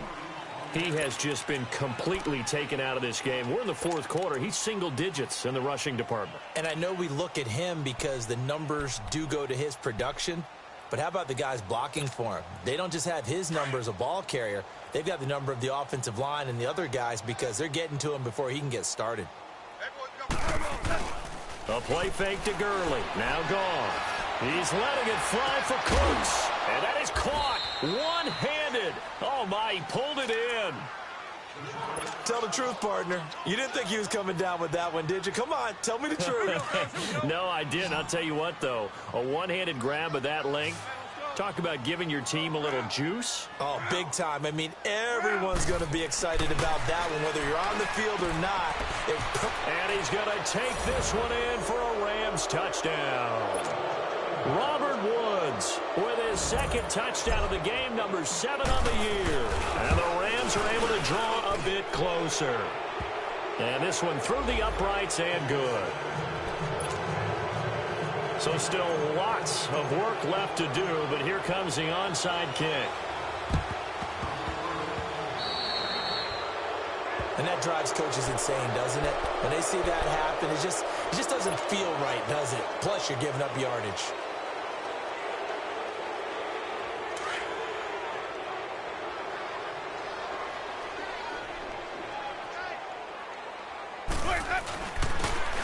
He has just been completely taken out of this game. We're in the 4th quarter. He's single digits in the rushing department. And I know we look at him because the numbers do go to his production, but how about the guys blocking for him? They don't just have his number as a ball carrier. They've got the number of the offensive line and the other guys because they're getting to him before he can get started. A play fake to Gurley. Now gone. He's letting it fly for Cooks. And that is caught one-handed. Oh, my, he pulled it in. Tell the truth, partner. You didn't think he was coming down with that one, did you? Come on, tell me the truth. No, I didn't. I'll tell you what, though. A one-handed grab of that length. Talk about giving your team a little juice. Oh, big time. I mean, everyone's going to be excited about that one, whether you're on the field or not. And he's going to take this one in for a Rams touchdown. Robert Woods with his 2nd touchdown of the game, number 7 on the year. And the Rams are able to draw a bit closer. And this one through the uprights and good. So still lots of work left to do, but here comes the onside kick. And that drives coaches insane, doesn't it? When they see that happen, it just doesn't feel right, does it? Plus, you're giving up yardage.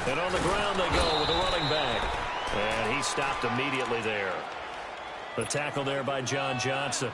And on the ground they go with the running back. And he stopped immediately there. The tackle there by John Johnson.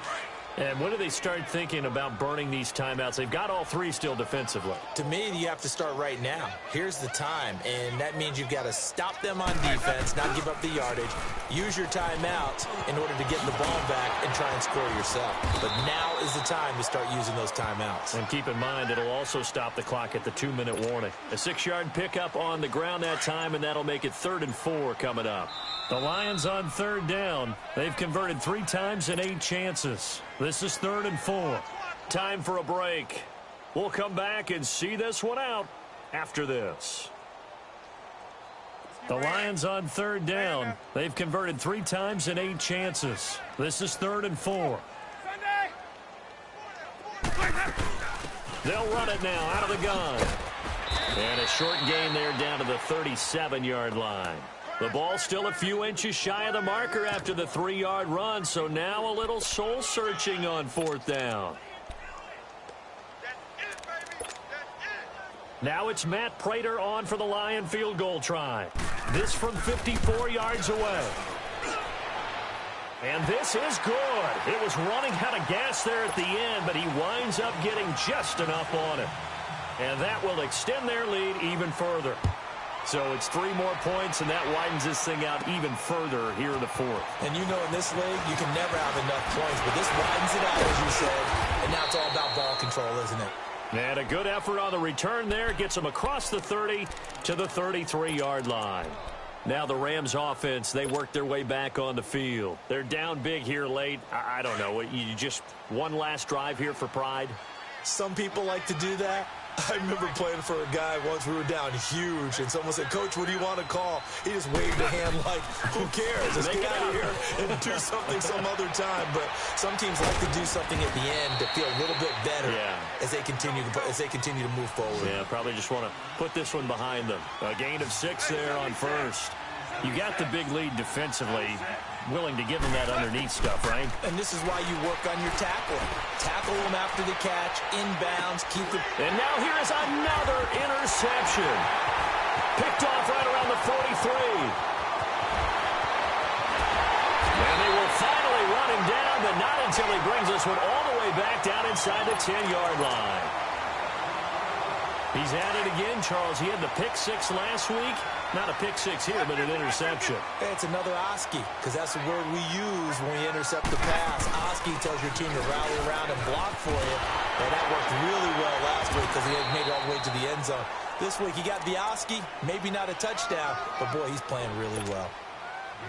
And when do they start thinking about burning these timeouts? They've got all 3 still defensively. To me, you have to start right now. Here's the time, and that means you've got to stop them on defense, not give up the yardage, use your timeouts in order to get the ball back and try and score yourself. But now is the time to start using those timeouts. And keep in mind, it'll also stop the clock at the 2-minute warning. A 6-yard pickup on the ground that time, and that'll make it 3rd and 4 coming up. The Lions on 3rd down. They've converted 3 times in 8 chances. This is 3rd and 4. Time for a break. We'll come back and see this one out after this. The Lions on 3rd down. They've converted 3 times in 8 chances. This is 3rd and 4. They'll run it now out of the gun. And a short gain there down to the 37-yard line. The ball still a few inches shy of the marker after the 3-yard run, so now a little soul-searching on 4th down. Now it's Matt Prater on for the Lion field goal try. This from 54 yards away. And this is good. It was running out of gas there at the end, but he winds up getting just enough on it. And that will extend their lead even further. So it's 3 more points, and that widens this thing out even further here in the fourth. And you know in this league, you can never have enough points, but this widens it out, as you said. And now it's all about ball control, isn't it? And a good effort on the return there. Gets them across the 30 to the 33-yard line. Now the Rams offense, they work their way back on the field. They're down big here late. I don't know. You just one last drive here for pride? Some people like to do that. I remember playing for a guy once. We were down huge, and someone said, "Coach, what do you want to call?" He just waved a hand like, who cares? Let's get out of here and do something some other time. But some teams like to do something at the end to feel a little bit better as they continue to move forward. Yeah, probably just want to put this one behind them. A gain of 6 there on first. You got the big lead defensively. Willing to give them that underneath stuff, right? And this is why you work on your tackling. Tackle them after the catch, inbounds, keep it. And now here is another interception. Picked off right around the 43. And they will finally run him down, but not until he brings this one all the way back down inside the 10-yard line. He's at it again, Charles. He had the pick 6 last week. Not a pick 6 here, but an interception. It's another Oski, because that's the word we use when we intercept the pass. Oski tells your team to rally around and block for you. And that worked really well last week because he had made it all the way to the end zone. This week he got the Oski, maybe not a touchdown, but boy, he's playing really well.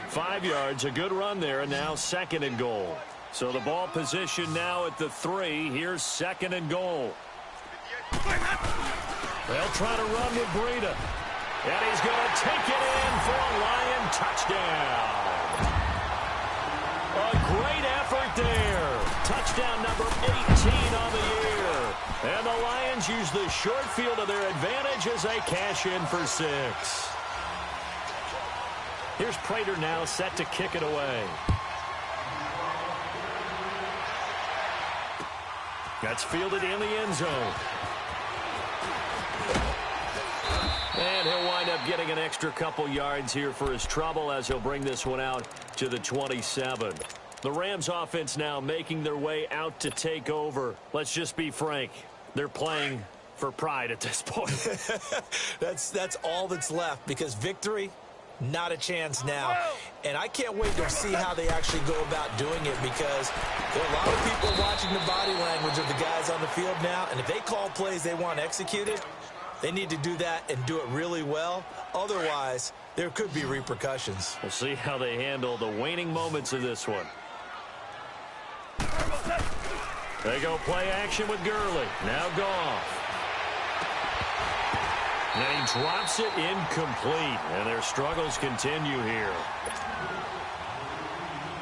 5 yards, a good run there, and now 2nd and goal. So the ball position now at the 3. Here's 2nd and goal. They'll try to run with Breida. And he's going to take it in for a Lion touchdown. A great effort there. Touchdown number 18 on the year. And the Lions use the short field to their advantage as they cash in for 6. Here's Prater now set to kick it away. That's fielded in the end zone. And he'll wind up getting an extra couple yards here for his trouble as he'll bring this one out to the 27. The Rams offense now making their way out to take over. Let's just be frank. They're playing for pride at this point. That's all that's left, because victory, not a chance now. And I can't wait to see how they actually go about doing it, because there are a lot of people watching the body language of the guys on the field now, and if they call plays they want executed, they need to do that and do it really well. Otherwise, there could be repercussions. We'll see how they handle the waning moments of this one. They go play action with Gurley. Now Goff. And he drops it incomplete. And their struggles continue here.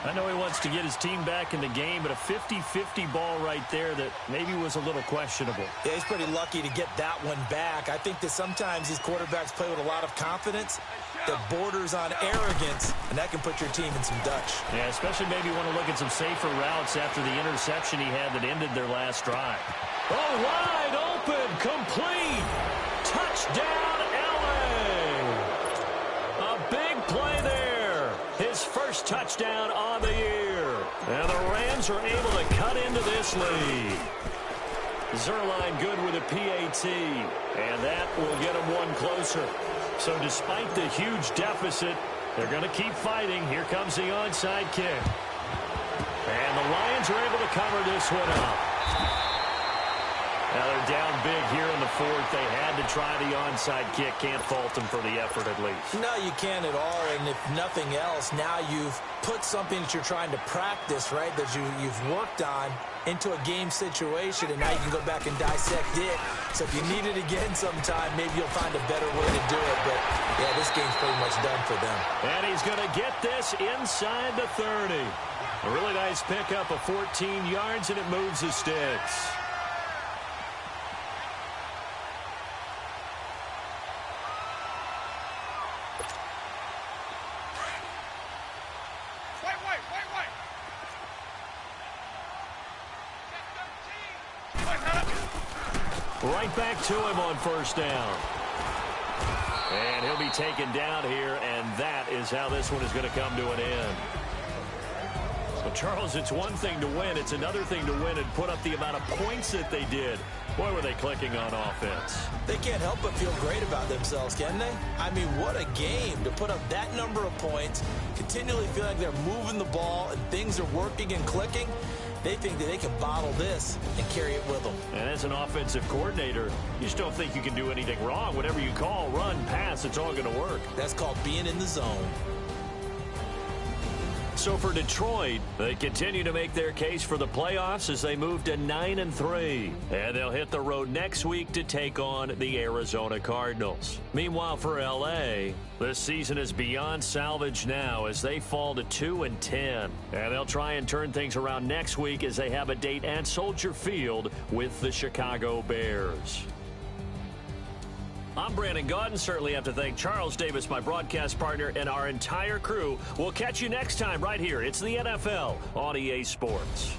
I know he wants to get his team back in the game, but a 50-50 ball right there that maybe was a little questionable. Yeah, he's pretty lucky to get that one back. I think that sometimes these quarterbacks play with a lot of confidence that borders on arrogance, and that can put your team in some Dutch. Yeah, especially maybe want to look at some safer routes after the interception he had that ended their last drive. Oh, wide open, complete. Touchdown, L.A. A big play there. His first touchdown on the year. And the Rams are able to cut into this lead. Zerline good with a PAT. And that will get them one closer. So despite the huge deficit, they're going to keep fighting. Here comes the onside kick. And the Lions are able to cover this one up. Now they're down big here in the fourth. They had to try the onside kick. Can't fault them for the effort at least. No, you can't at all. And if nothing else, now you've put something that you're trying to practice, right, that you've worked on into a game situation, and now you can go back and dissect it. So if you need it again sometime, maybe you'll find a better way to do it. But, yeah, this game's pretty much done for them. And he's going to get this inside the 30. A really nice pickup of 14 yards, and it moves the sticks. Right back to him on first down. And he'll be taken down here, and that is how this one is going to come to an end. So, Charles, it's one thing to win. It's another thing to win and put up the amount of points that they did. Boy, were they clicking on offense. They can't help but feel great about themselves, can they? I mean, what a game to put up that number of points, continually feel like they're moving the ball and things are working and clicking. They think that they can bottle this and carry it with them. And as an offensive coordinator, you just don't think you can do anything wrong. Whatever you call, run, pass, it's all going to work. That's called being in the zone. So for Detroit, they continue to make their case for the playoffs as they move to 9-3. And they'll hit the road next week to take on the Arizona Cardinals. Meanwhile, for L.A., this season is beyond salvage now as they fall to 2-10. And they'll try and turn things around next week as they have a date at Soldier Field with the Chicago Bears. I'm Brandon Gaudin. Certainly have to thank Charles Davis, my broadcast partner, and our entire crew. We'll catch you next time right here. It's the NFL on EA Sports.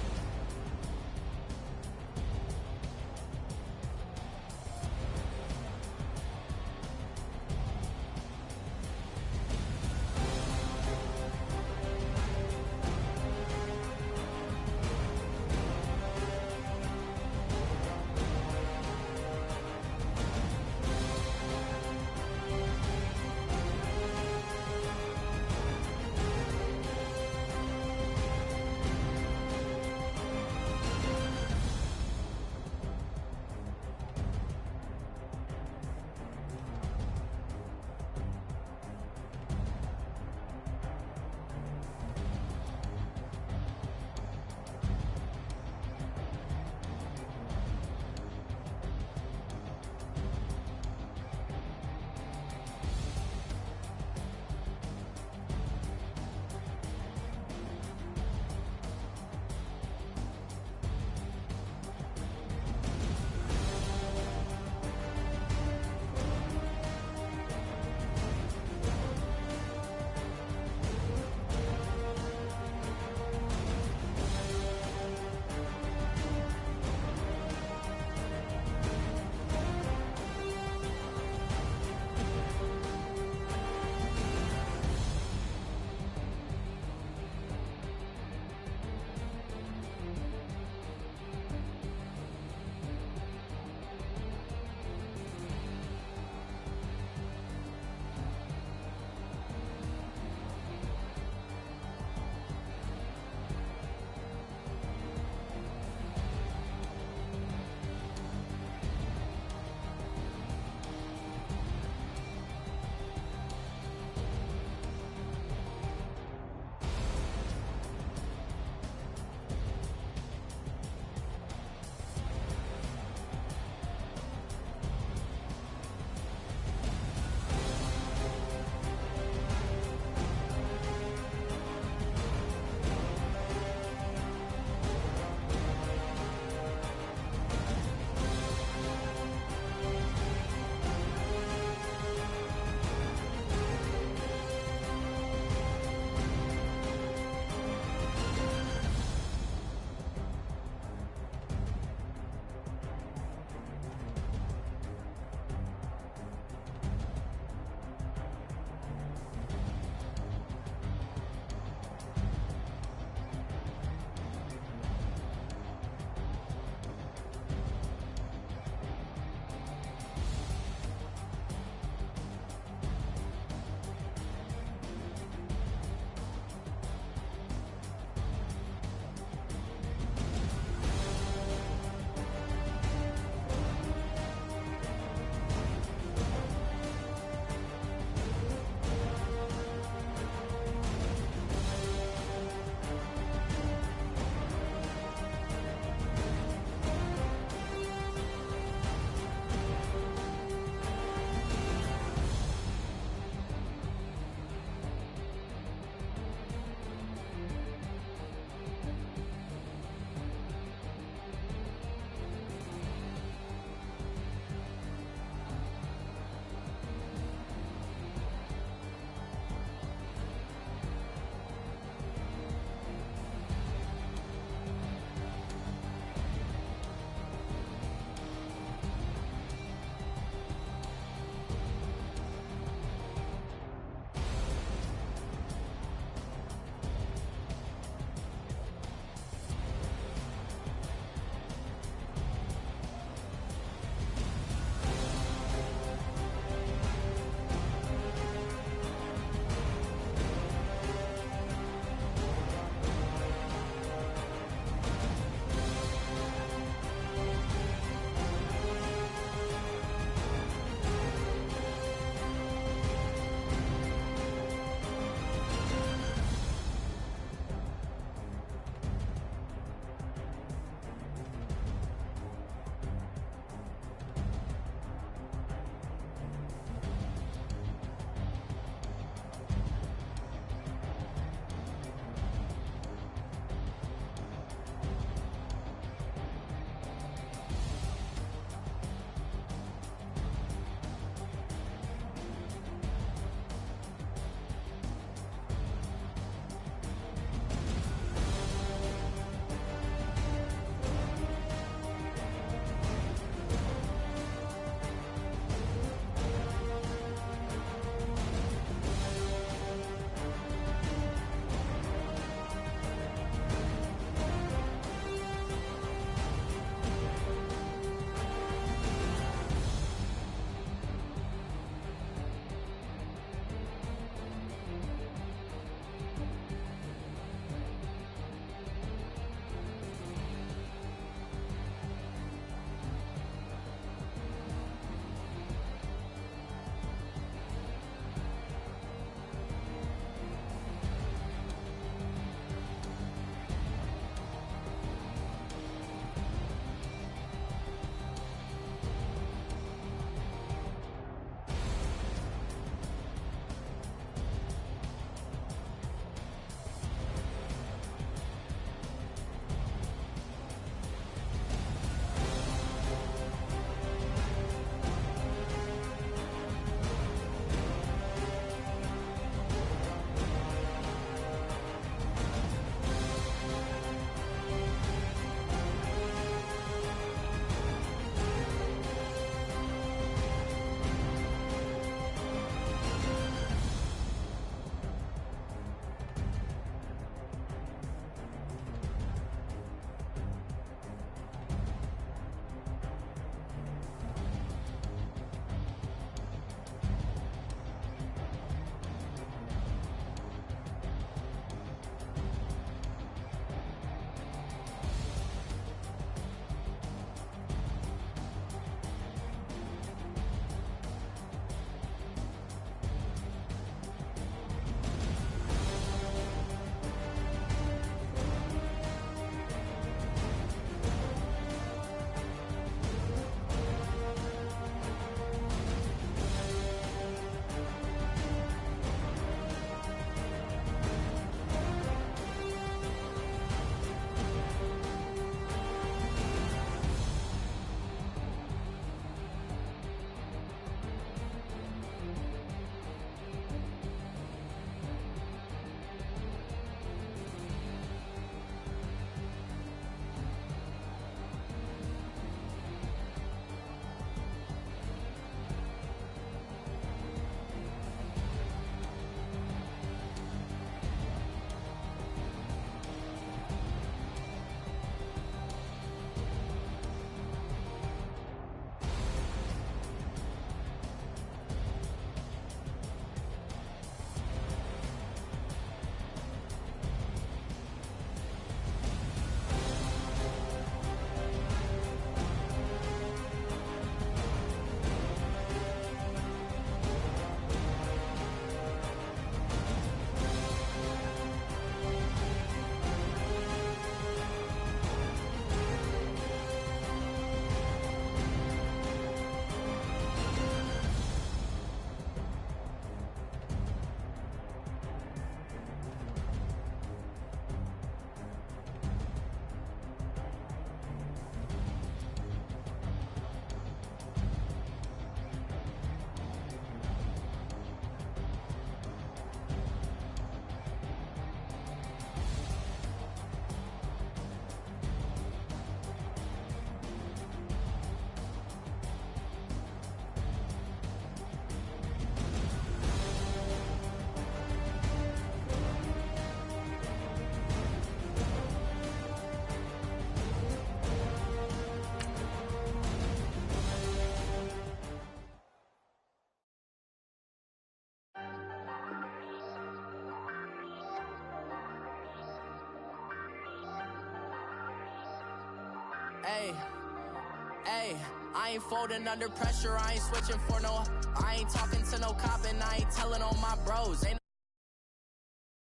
Hey, I ain't folding under pressure, I ain't switching for no. I ain't talking to no cop and I ain't telling on my bros. Ain't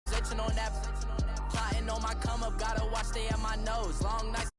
no on that, plotting on my come up, gotta watch stay at my nose. Long nights.